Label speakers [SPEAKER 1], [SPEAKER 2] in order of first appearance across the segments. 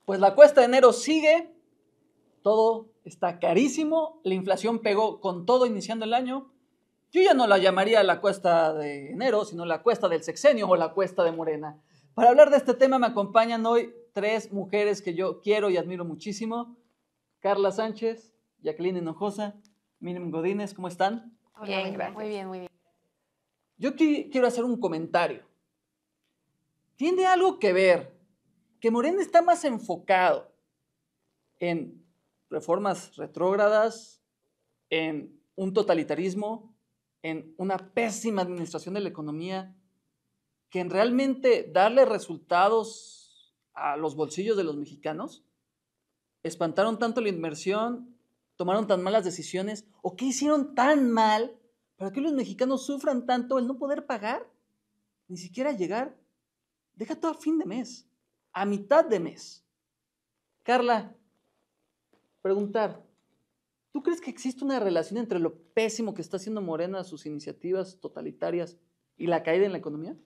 [SPEAKER 1] Pues la cuesta de enero sigue, todo está carísimo, la inflación pegó con todo iniciando el año. Yo ya no la llamaría la cuesta de enero, sino la cuesta del sexenio o la cuesta de Morena. Para hablar de este tema me acompañan hoy tres mujeres que yo quiero y admiro muchísimo. Carla Sánchez, Jacqueline Hinojosa, Miriam Godínez, ¿cómo están?
[SPEAKER 2] Bien, gracias. Muy bien, muy bien.
[SPEAKER 1] Yo aquí quiero hacer un comentario. ¿Tiene algo que ver que Morena está más enfocado en reformas retrógradas, en un totalitarismo, en una pésima administración de la economía, que en realmente darle resultados a los bolsillos de los mexicanos? ¿Espantaron tanto la inversión? ¿Tomaron tan malas decisiones? ¿O qué hicieron tan mal para que los mexicanos sufran tanto el no poder pagar? Ni siquiera llegar, deja todo a fin de mes, a mitad de mes. Carla, preguntar, ¿tú crees que existe una relación entre lo pésimo que está haciendo Morena, sus iniciativas totalitarias, y la caída en la economía?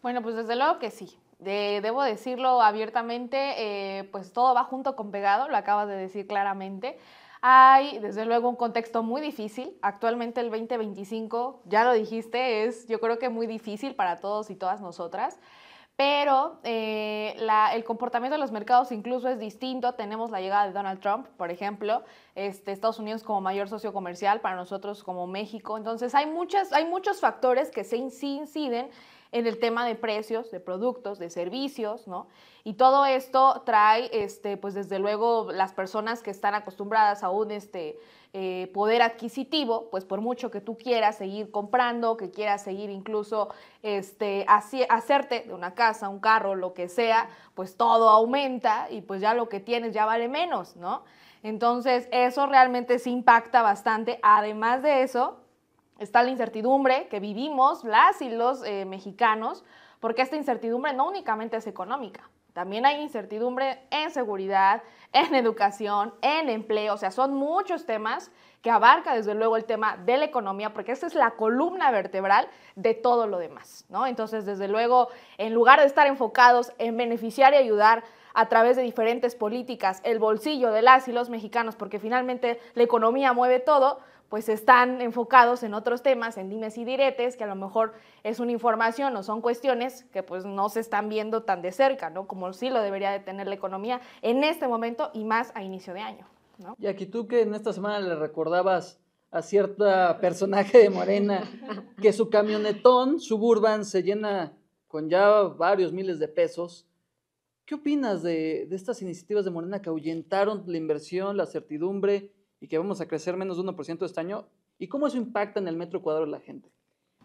[SPEAKER 2] Bueno, pues desde luego que sí. Debo decirlo abiertamente, pues todo va junto con pegado, lo acabas de decir claramente. Hay, desde luego, un contexto muy difícil. Actualmente el 2025, ya lo dijiste, es yo creo que muy difícil para todos y todas nosotras. Pero el comportamiento de los mercados incluso es distinto. Tenemos la llegada de Donald Trump, por ejemplo, Estados Unidos como mayor socio comercial, para nosotros como México. Entonces hay muchos factores que sí inciden en el tema de precios, de productos, de servicios, ¿no? Y todo esto trae, pues desde luego, las personas que están acostumbradas a un poder adquisitivo, pues por mucho que tú quieras seguir comprando, que quieras seguir incluso hacerte de una casa, un carro, lo que sea, pues todo aumenta y pues ya lo que tienes ya vale menos, ¿no? Entonces eso realmente sí impacta bastante. Además de eso, está la incertidumbre que vivimos las y los mexicanos, porque esta incertidumbre no únicamente es económica, también hay incertidumbre en seguridad, en educación, en empleo. O sea, son muchos temas que abarca desde luego el tema de la economía, porque esta es la columna vertebral de todo lo demás, ¿no? Entonces, desde luego, en lugar de estar enfocados en beneficiar y ayudar a través de diferentes políticas el bolsillo de las y los mexicanos, porque finalmente la economía mueve todo, pues están enfocados en otros temas, en dimes y diretes, que a lo mejor es una información o son cuestiones que pues no se están viendo tan de cerca, ¿no? Como sí lo debería de tener la economía en este momento y más a inicio de año, ¿no?
[SPEAKER 1] Y aquí tú que en esta semana le recordabas a cierta personaje de Morena que su camionetón Suburban se llena con ya varios miles de pesos. ¿Qué opinas de estas iniciativas de Morena que ahuyentaron la inversión, la certidumbre y que vamos a crecer menos de 1% este año? ¿Y cómo eso impacta en el metro cuadrado de la gente?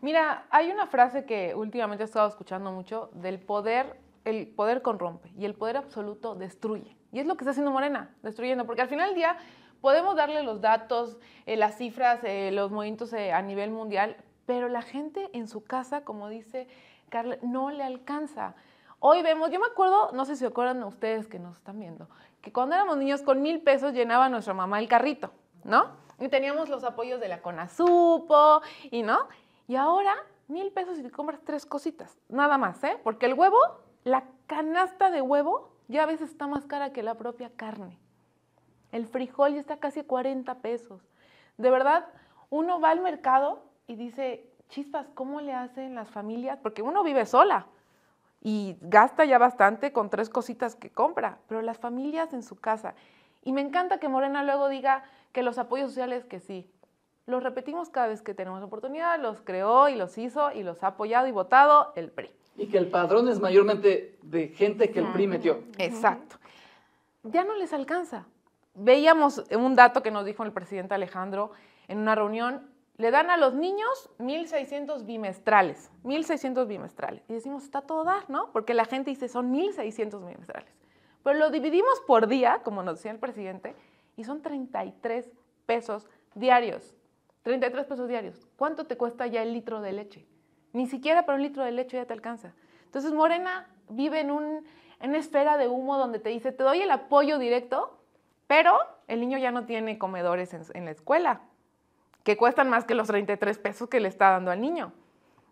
[SPEAKER 3] Mira, hay una frase que últimamente he estado escuchando mucho del poder, el poder corrompe y el poder absoluto destruye. Y es lo que está haciendo Morena, destruyendo, porque al final del día podemos darle los datos, las cifras, los movimientos a nivel mundial, pero la gente en su casa, como dice Carla, no le alcanza. Hoy vemos, yo me acuerdo, no sé si se acuerdan ustedes que nos están viendo, que cuando éramos niños con 1,000 pesos llenaba nuestra mamá el carrito, ¿no? Y teníamos los apoyos de la CONASUPO, y ¿no? Y ahora 1,000 pesos y te compras 3 cositas, nada más, ¿eh? Porque el huevo, la canasta de huevo, ya a veces está más cara que la propia carne. El frijol ya está casi 40 pesos. De verdad, uno va al mercado y dice, chispas, ¿cómo le hacen las familias? Porque uno vive sola y gasta ya bastante con 3 cositas que compra, pero las familias en su casa. Y me encanta que Morena luego diga que los apoyos sociales, que sí, los repetimos cada vez que tenemos oportunidad, los creó y los hizo y los ha apoyado y votado el PRI.
[SPEAKER 1] Y que el padrón es mayormente de gente que el PRI metió.
[SPEAKER 3] Exacto. Ya no les alcanza. Veíamos un dato que nos dijo el presidente Alejandro en una reunión, le dan a los niños 1,600 bimestrales, 1,600 bimestrales. Y decimos, está todo dar, ¿no? Porque la gente dice, son 1,600 bimestrales. Pero lo dividimos por día, como nos decía el presidente, y son 33 pesos diarios. 33 pesos diarios. ¿Cuánto te cuesta ya el litro de leche? Ni siquiera para un litro de leche ya te alcanza. Entonces Morena vive en una esfera de humo donde te dice, te doy el apoyo directo, pero el niño ya no tiene comedores en la escuela, que cuestan más que los 33 pesos que le está dando al niño.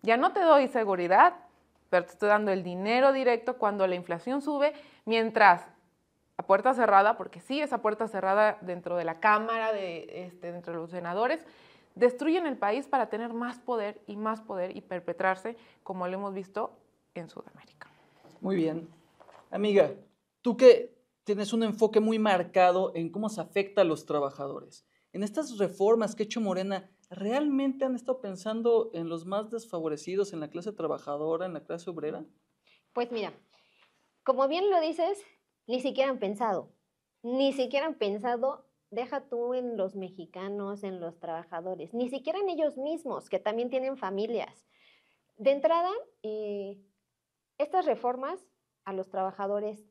[SPEAKER 3] Ya no te doy seguridad, pero te estoy dando el dinero directo cuando la inflación sube, mientras puerta cerrada, porque sí, esa puerta cerrada dentro de la Cámara, dentro de los senadores, destruyen el país para tener más poder y perpetrarse, como lo hemos visto en Sudamérica.
[SPEAKER 1] Muy bien. Amiga, tú que tienes un enfoque muy marcado en cómo se afecta a los trabajadores, en estas reformas que ha hecho Morena, ¿realmente han estado pensando en los más desfavorecidos, en la clase trabajadora, en la clase obrera?
[SPEAKER 4] Pues mira, como bien lo dices, ni siquiera han pensado, deja tú en los mexicanos, en los trabajadores, ni siquiera en ellos mismos, que también tienen familias. De entrada, estas reformas a los trabajadores,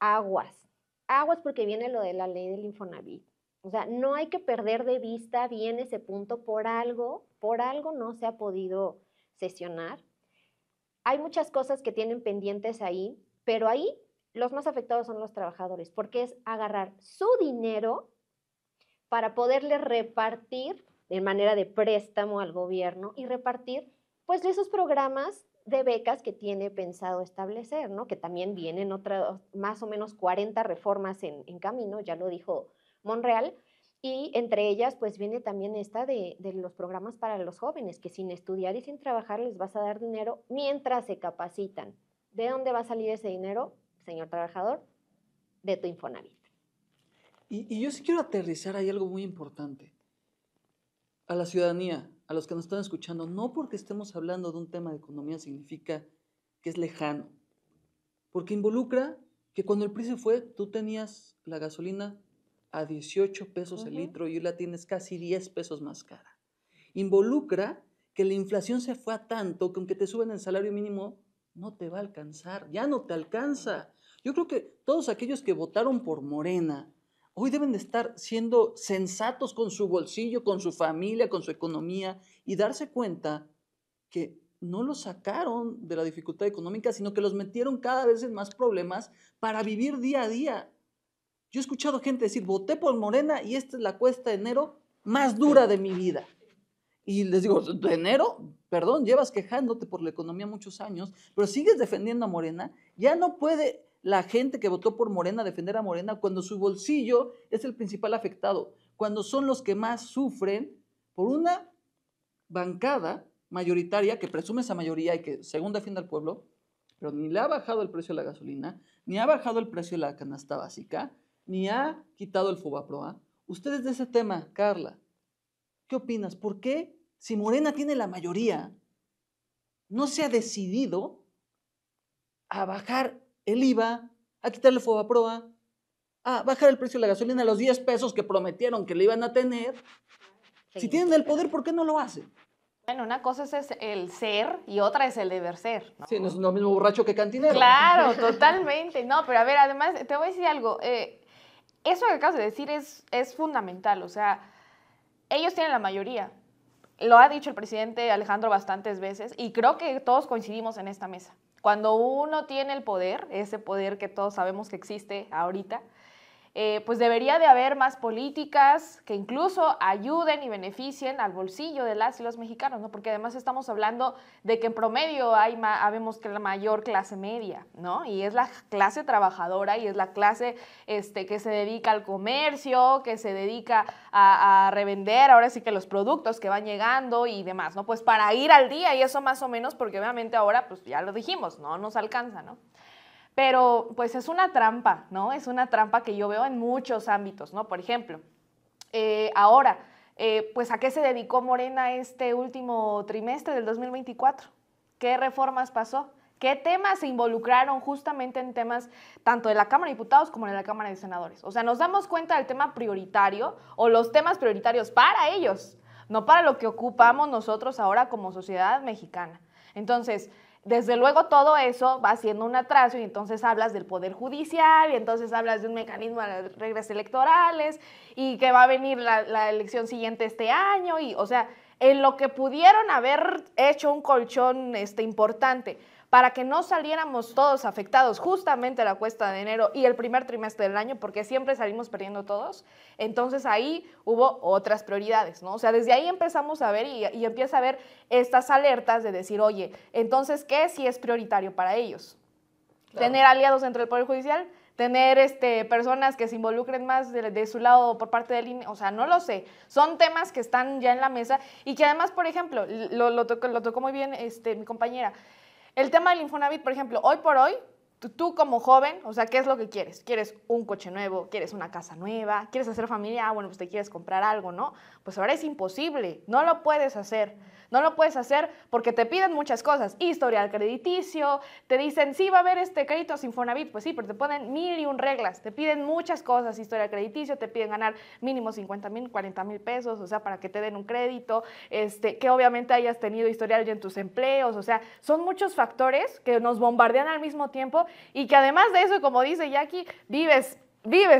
[SPEAKER 4] aguas porque viene lo de la ley del Infonavit. O sea, no hay que perder de vista bien ese punto, por algo no se ha podido sesionar. Hay muchas cosas que tienen pendientes ahí, pero ahí los más afectados son los trabajadores, porque es agarrar su dinero para poderle repartir de manera de préstamo al gobierno y repartir pues esos programas de becas que tiene pensado establecer, ¿no? Que también vienen otras más o menos 40 reformas en camino, ya lo dijo Monreal, y entre ellas pues viene también esta de los programas para los jóvenes, que sin estudiar y sin trabajar les vas a dar dinero mientras se capacitan. ¿De dónde va a salir ese dinero, señor trabajador? De tu Infonavit.
[SPEAKER 1] Y yo sí quiero aterrizar ahí algo muy importante. A la ciudadanía, a los que nos están escuchando, no porque estemos hablando de un tema de economía significa que es lejano, porque involucra que cuando el precio fue, tú tenías la gasolina a 18 pesos el litro y hoy la tienes casi 10 pesos más cara. Involucra que la inflación se fue a tanto que aunque te suben el salario mínimo, no te va a alcanzar, ya no te alcanza. Yo creo que todos aquellos que votaron por Morena hoy deben de estar siendo sensatos con su bolsillo, con su familia, con su economía y darse cuenta que no los sacaron de la dificultad económica, sino que los metieron cada vez en más problemas para vivir día a día. Yo he escuchado gente decir, voté por Morena y esta es la cuesta de enero más dura de mi vida. Y les digo, de enero, perdón, llevas quejándote por la economía muchos años, pero sigues defendiendo a Morena. Ya no puede la gente que votó por Morena defender a Morena cuando su bolsillo es el principal afectado, cuando son los que más sufren por una bancada mayoritaria que presume esa mayoría y que según defiende al pueblo, pero ni le ha bajado el precio de la gasolina, ni ha bajado el precio de la canasta básica, ni ha quitado el Fobaproa. Ustedes de ese tema, Carla, ¿qué opinas? ¿Por qué, si Morena tiene la mayoría, no se ha decidido a bajar el IVA, a quitar el Fobaproa, a bajar el precio de la gasolina a los 10 pesos que prometieron que le iban a tener? Si tienen el poder, ¿por qué no lo hacen?
[SPEAKER 2] Bueno, una cosa es el ser y otra es el deber ser, ¿no?
[SPEAKER 1] Sí, no es lo mismo borracho que cantinero.
[SPEAKER 2] Claro, totalmente. No, pero a ver, además, te voy a decir algo. Eso que acabas de decir es fundamental. O sea, ellos tienen la mayoría. Lo ha dicho el presidente Alejandro bastantes veces y creo que todos coincidimos en esta mesa. Cuando uno tiene el poder, ese poder que todos sabemos que existe ahorita, pues debería de haber más políticas que incluso ayuden y beneficien al bolsillo de las y los mexicanos, ¿no? Porque además estamos hablando de que en promedio habemos que la mayor clase media, ¿no? Y es la clase trabajadora y es la clase que se dedica al comercio, que se dedica a revender ahora sí que los productos que van llegando y demás, ¿no? Pues para ir al día y eso más o menos, porque obviamente ahora, pues ya lo dijimos, no nos alcanza, ¿no? Pero pues es una trampa, ¿no? Es una trampa que yo veo en muchos ámbitos, ¿no? Por ejemplo, ahora, pues ¿a qué se dedicó Morena este último trimestre del 2024? ¿Qué reformas pasó? ¿Qué temas se involucraron justamente en temas tanto de la Cámara de Diputados como de la Cámara de Senadores? O sea, nos damos cuenta del tema prioritario o los temas prioritarios para ellos, no para lo que ocupamos nosotros ahora como sociedad mexicana. Entonces, desde luego todo eso va siendo un atraso y entonces hablas del Poder Judicial y entonces hablas de un mecanismo de reglas electorales y que va a venir la elección siguiente este año y, o sea, en lo que pudieron haber hecho un colchón importante para que no saliéramos todos afectados justamente la cuesta de enero y el primer trimestre del año, porque siempre salimos perdiendo todos, entonces ahí hubo otras prioridades, ¿no? O sea, desde ahí empezamos a ver y empieza a ver estas alertas de decir, oye, entonces, ¿qué sí es prioritario para ellos? Claro. Tener aliados dentro del Poder Judicial, tener personas que se involucren más de su lado por parte del INE, o sea, no lo sé. Son temas que están ya en la mesa y que además, por ejemplo, lo tocó muy bien mi compañera, el tema del Infonavit, por ejemplo, hoy por hoy, tú como joven, o sea, ¿qué es lo que quieres? ¿Quieres un coche nuevo? ¿Quieres una casa nueva? ¿Quieres hacer familia? Ah, bueno, pues te quieres comprar algo, ¿no? Pues ahora es imposible, no lo puedes hacer. No lo puedes hacer porque te piden muchas cosas, historial crediticio, te dicen, sí, va a haber crédito Infonavit, pues sí, pero te ponen 1001 reglas, te piden muchas cosas, historial crediticio, te piden ganar mínimo 50,000, 40,000 pesos, o sea, para que te den un crédito, que obviamente hayas tenido historial ya en tus empleos, o sea, son muchos factores que nos bombardean al mismo tiempo y que además de eso, como dice Jackie, vives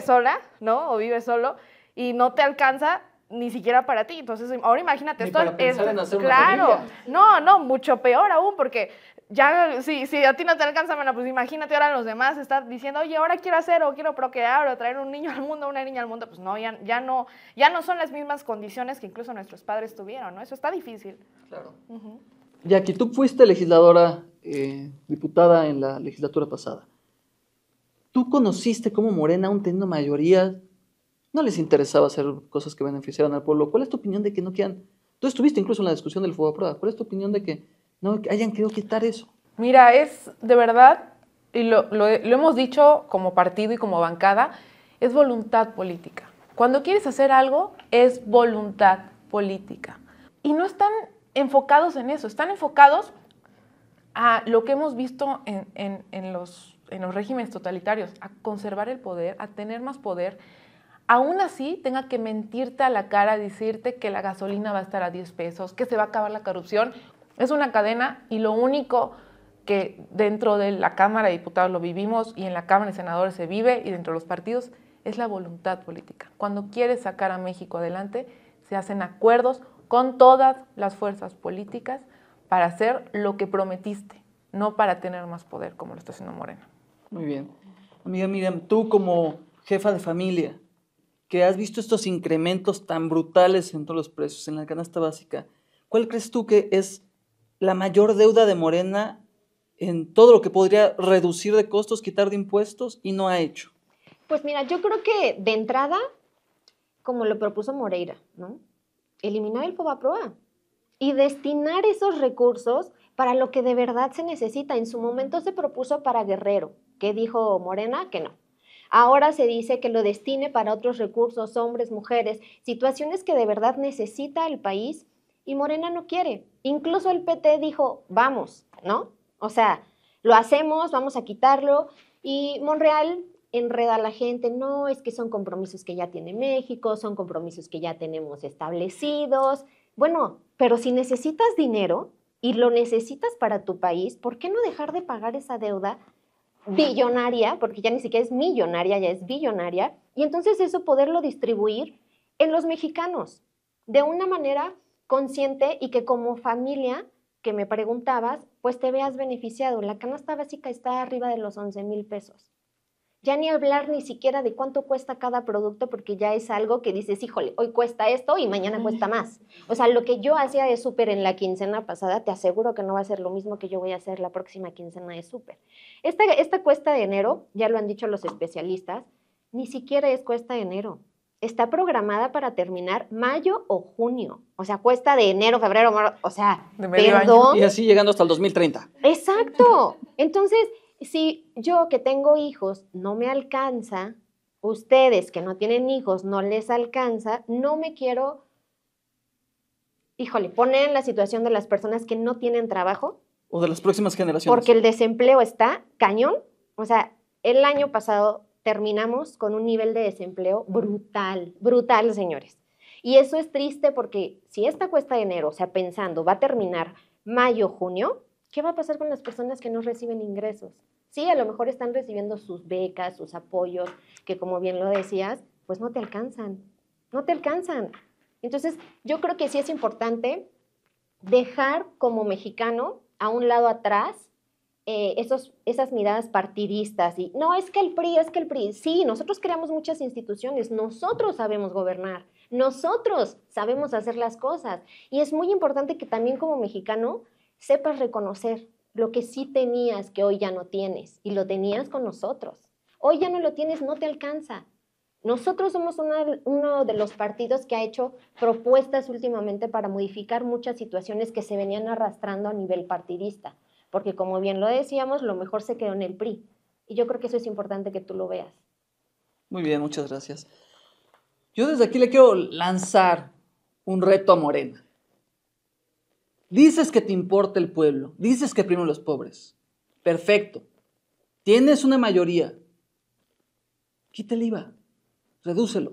[SPEAKER 2] sola, ¿no? O vives solo y no te alcanza ni siquiera para ti. Entonces, ahora imagínate,
[SPEAKER 1] Ni
[SPEAKER 2] esto
[SPEAKER 1] para pensar en hacer una
[SPEAKER 2] claro,
[SPEAKER 1] familia.
[SPEAKER 2] no, mucho peor aún, porque ya, si a ti no te alcanza, bueno, pues imagínate ahora los demás están diciendo, oye, ahora quiero hacer, o quiero procrear, o traer un niño al mundo, una niña al mundo, pues no, ya no son las mismas condiciones que incluso nuestros padres tuvieron, ¿no? Eso está difícil.
[SPEAKER 1] Claro. Jackie, tú fuiste legisladora, diputada en la legislatura pasada. ¿Tú conociste cómo Morena, aún teniendo mayoría, no les interesaba hacer cosas que beneficiaran al pueblo? ¿Cuál es tu opinión de que no quieran? Tú estuviste incluso en la discusión del FOBAPROA. ¿Cuál es tu opinión de que no hayan querido quitar eso?
[SPEAKER 3] Mira, es de verdad, y lo hemos dicho como partido y como bancada, es voluntad política. Cuando quieres hacer algo, es voluntad política. Y no están enfocados en eso, están enfocados a lo que hemos visto en los regímenes totalitarios, a conservar el poder, a tener más poder. Aún así, tenga que mentirte a la cara, decirte que la gasolina va a estar a 10 pesos, que se va a acabar la corrupción. Es una cadena y lo único que dentro de la Cámara de Diputados lo vivimos y en la Cámara de Senadores se vive y dentro de los partidos es la voluntad política. Cuando quieres sacar a México adelante, se hacen acuerdos con todas las fuerzas políticas para hacer lo que prometiste, no para tener más poder como lo está haciendo Morena.
[SPEAKER 1] Muy bien. Amiga Miriam, tú como jefa de familia, que has visto estos incrementos tan brutales en todos los precios, en la canasta básica, ¿cuál crees tú que es la mayor deuda de Morena en todo lo que podría reducir de costos, quitar de impuestos y no ha hecho?
[SPEAKER 4] Pues mira, yo creo que de entrada, como lo propuso Moreira, ¿no? Eliminar el FOBAPROA y destinar esos recursos para lo que de verdad se necesita. En su momento se propuso para Guerrero, que dijo Morena que no. Ahora se dice que lo destine para otros recursos, hombres, mujeres, situaciones que de verdad necesita el país y Morena no quiere. Incluso el PT dijo, vamos, ¿no? O sea, lo hacemos, vamos a quitarlo y Monreal enreda a la gente, no, es que son compromisos que ya tiene México, son compromisos que ya tenemos establecidos. Bueno, pero si necesitas dinero y lo necesitas para tu país, ¿por qué no dejar de pagar esa deuda billonaria? Porque ya ni siquiera es millonaria, ya es billonaria. Y entonces eso poderlo distribuir en los mexicanos de una manera consciente y que como familia, que me preguntabas, pues te veas beneficiado. La canasta básica está arriba de los 11,000 pesos. Ya ni hablar ni siquiera de cuánto cuesta cada producto, porque ya es algo que dices, híjole, hoy cuesta esto y mañana cuesta más. O sea, lo que yo hacía de súper en la quincena pasada, te aseguro que no va a ser lo mismo que yo voy a hacer la próxima quincena de súper. Esta cuesta de enero, ya lo han dicho los especialistas, ni siquiera es cuesta de enero. Está programada para terminar mayo o junio. O sea, cuesta de enero, febrero, marzo, o sea,
[SPEAKER 3] De medio
[SPEAKER 4] perdón.
[SPEAKER 1] Y así llegando hasta el 2030.
[SPEAKER 4] Exacto. Entonces, si yo que tengo hijos no me alcanza, ustedes que no tienen hijos no les alcanza, no me quiero, híjole, poner en la situación de las personas que no tienen trabajo.
[SPEAKER 1] O de las próximas generaciones.
[SPEAKER 4] Porque el desempleo está cañón. O sea, el año pasado terminamos con un nivel de desempleo brutal, brutal, señores. Y eso es triste porque si esta cuesta de enero, o sea, pensando, va a terminar mayo, junio, ¿qué va a pasar con las personas que no reciben ingresos? Sí, a lo mejor están recibiendo sus becas, sus apoyos, que como bien lo decías, pues no te alcanzan, no te alcanzan. Entonces, yo creo que sí es importante dejar como mexicano a un lado atrás esas miradas partidistas y no, es que el PRI, sí, nosotros creamos muchas instituciones, nosotros sabemos gobernar, nosotros sabemos hacer las cosas y es muy importante que también como mexicano sepas reconocer lo que sí tenías que hoy ya no tienes y lo tenías con nosotros, Hoy ya no lo tienes, no te alcanza. Nosotros somos uno de los partidos que ha hecho propuestas últimamente para modificar muchas situaciones que se venían arrastrando a nivel partidista, porque como bien lo decíamos, lo mejor se quedó en el PRI. Y yo creo que eso es importante que tú lo veas.
[SPEAKER 1] Muy bien, muchas gracias. Yo desde aquí le quiero lanzar un reto a Morena. Dices que te importa el pueblo, dices que primero los pobres. Perfecto. Tienes una mayoría. Quita el IVA, redúcelo.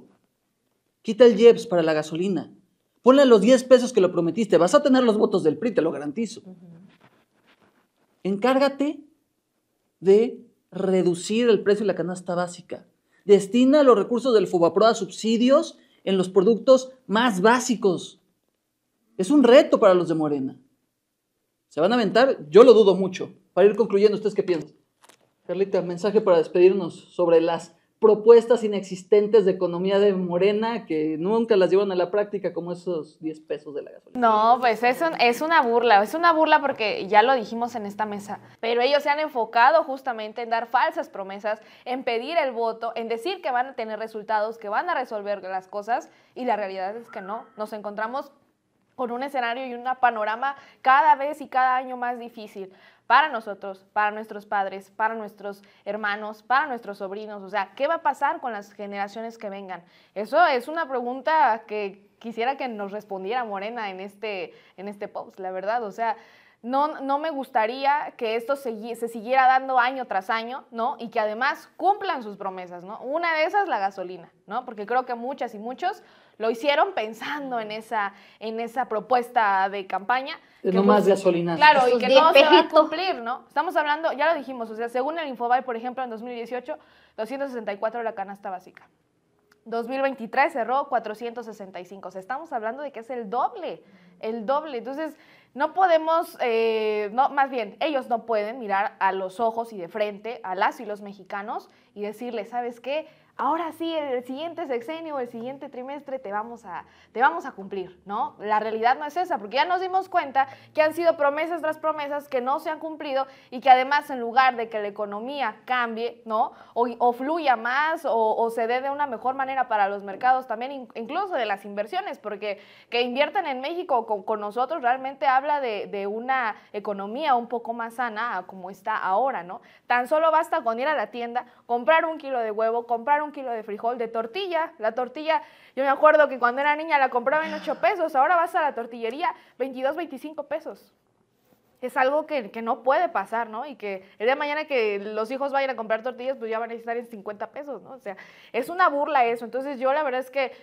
[SPEAKER 1] Quita el IEPS para la gasolina. Ponle los 10 pesos que lo prometiste. Vas a tener los votos del PRI, te lo garantizo. Encárgate de reducir el precio de la canasta básica. Destina los recursos del FOBAPROA a subsidios en los productos más básicos. Es un reto para los de Morena. ¿Se van a aventar? Yo lo dudo mucho. Para ir concluyendo, ¿ustedes qué piensan? Carlita, mensaje para despedirnos sobre las propuestas inexistentes de economía de Morena que nunca las llevan a la práctica, como esos 10 pesos de la gasolina.
[SPEAKER 2] No, pues eso es una burla porque ya lo dijimos en esta mesa, pero ellos se han enfocado justamente en dar falsas promesas, en pedir el voto, en decir que van a tener resultados, que van a resolver las cosas, y la realidad es que no, nos encontramos con un escenario y un panorama cada vez y cada año más difícil para nosotros, para nuestros padres, para nuestros hermanos, para nuestros sobrinos. O sea, ¿qué va a pasar con las generaciones que vengan? Eso es una pregunta que quisiera que nos respondiera Morena en este post, la verdad. O sea, no me gustaría que esto se siguiera dando año tras año, ¿no? Y que además cumplan sus promesas, ¿no? Una de esas, la gasolina, ¿no? Porque creo que muchas y muchos lo hicieron pensando en esa propuesta de campaña.
[SPEAKER 1] No más gasolinas.
[SPEAKER 2] Claro, y que no se va a cumplir, ¿no? Estamos hablando, ya lo dijimos, o sea, según el Infobae, por ejemplo, en 2018, 264 la canasta básica. 2023 cerró 465. O sea, estamos hablando de que es el doble. Entonces, no podemos, más bien, ellos no pueden mirar a los ojos y de frente a las y los mexicanos y decirles, ¿sabes qué? Ahora sí, el siguiente sexenio, el siguiente trimestre te vamos a cumplir, ¿no? La realidad no es esa, porque ya nos dimos cuenta que han sido promesas tras promesas que no se han cumplido y que además en lugar de que la economía cambie, ¿no? O fluya más o se dé de una mejor manera para los mercados también, incluso de las inversiones, porque que inviertan en México con nosotros realmente habla de una economía un poco más sana como está ahora, ¿no? Tan solo basta con ir a la tienda, comprar 1 kilo de huevo, comprar 1 kilo de frijol, de tortilla. La tortilla, yo me acuerdo que cuando era niña la compraba en 8 pesos, ahora vas a la tortillería, 22, 25 pesos. Es algo que no puede pasar, ¿no? Y que el día de mañana que los hijos vayan a comprar tortillas, pues ya van a estar en 50 pesos, ¿no? O sea, es una burla eso. Entonces yo la verdad es que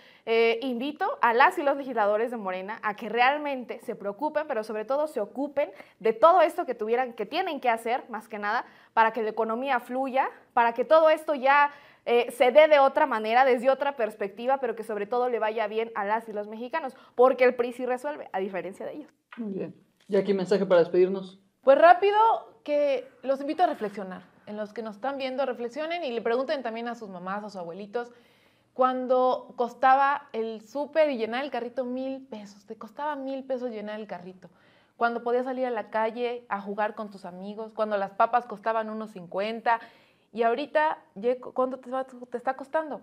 [SPEAKER 2] invito a las y los legisladores de Morena a que realmente se preocupen, pero sobre todo se ocupen de todo esto que tienen que hacer, más que nada, para que la economía fluya, para que todo esto ya se dé de otra manera, desde otra perspectiva, pero que sobre todo le vaya bien a las y los mexicanos, porque el PRI sí resuelve, a diferencia de ellos.
[SPEAKER 1] Muy bien. ¿Y aquí mensaje para despedirnos?
[SPEAKER 3] Pues rápido, que los invito a reflexionar. En los que nos están viendo, reflexionen y le pregunten también a sus mamás, a sus abuelitos, cuando costaba el súper y llenar el carrito 1,000 pesos. Te costaba 1,000 pesos llenar el carrito. Cuando podías salir a la calle a jugar con tus amigos, cuando las papas costaban 1.50. Y ahorita, ¿cuánto te está costando?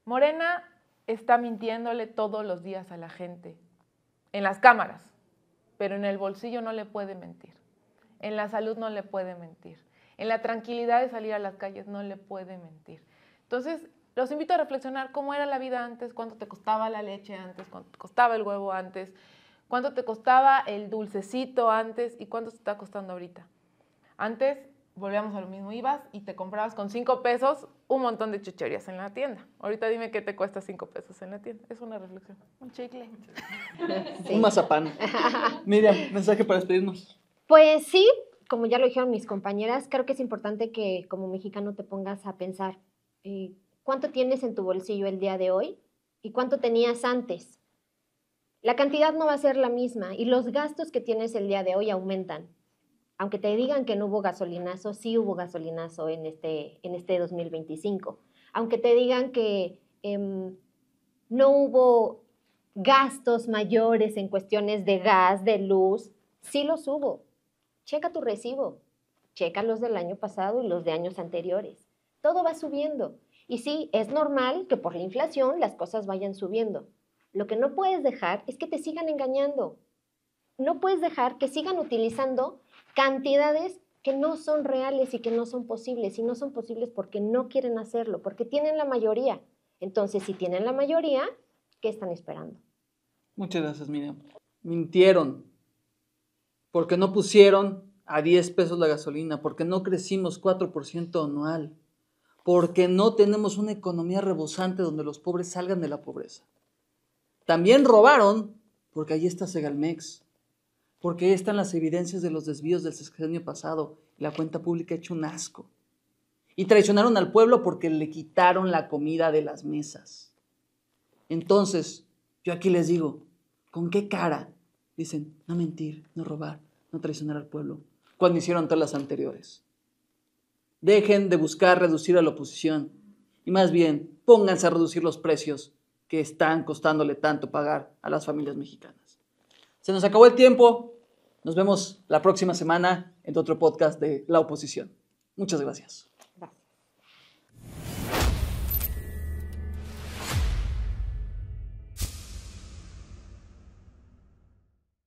[SPEAKER 3] Morena está mintiéndole todos los días a la gente. En las cámaras. Pero en el bolsillo no le puede mentir, en la salud no le puede mentir, en la tranquilidad de salir a las calles no le puede mentir. Entonces, los invito a reflexionar cómo era la vida antes, cuánto te costaba la leche antes, cuánto te costaba el huevo antes, cuánto te costaba el dulcecito antes y cuánto te está costando ahorita. Antes, volvíamos a lo mismo, ibas y te comprabas con 5 pesos un montón de chucherías en la tienda. Ahorita dime qué te cuesta 5 pesos en la tienda. Es una reflexión.
[SPEAKER 2] Un chicle.
[SPEAKER 1] Sí. Un mazapán. Miriam, mensaje para despedirnos.
[SPEAKER 4] Pues sí, como ya lo dijeron mis compañeras, creo que es importante que como mexicano te pongas a pensar cuánto tienes en tu bolsillo el día de hoy y cuánto tenías antes. La cantidad no va a ser la misma y los gastos que tienes el día de hoy aumentan. Aunque te digan que no hubo gasolinazo, sí hubo gasolinazo en este 2025. Aunque te digan que no hubo gastos mayores en cuestiones de gas, de luz, sí los hubo. Checa tu recibo, checa los del año pasado y los de años anteriores. todo va subiendo. Y sí, es normal que por la inflación las cosas vayan subiendo. Lo que no puedes dejar es que te sigan engañando. No puedes dejar que sigan utilizando cantidades que no son reales y que no son posibles. Y no son posibles porque no quieren hacerlo, porque tienen la mayoría. Entonces, si tienen la mayoría, ¿qué están esperando?
[SPEAKER 1] Muchas gracias, Miriam. Mintieron porque no pusieron a 10 pesos la gasolina, porque no crecimos 4% anual, porque no tenemos una economía rebosante donde los pobres salgan de la pobreza. También robaron porque ahí está Segalmex, porque ahí están las evidencias de los desvíos del sexenio pasado y la cuenta pública ha hecho un asco. Y traicionaron al pueblo porque le quitaron la comida de las mesas. Entonces, yo aquí les digo, ¿con qué cara dicen no mentir, no robar, no traicionar al pueblo, cuando hicieron todas las anteriores? Dejen de buscar reducir a la oposición y más bien pónganse a reducir los precios que están costándole tanto pagar a las familias mexicanas. Se nos acabó el tiempo. Nos vemos la próxima semana en otro podcast de La Oposición. Muchas gracias.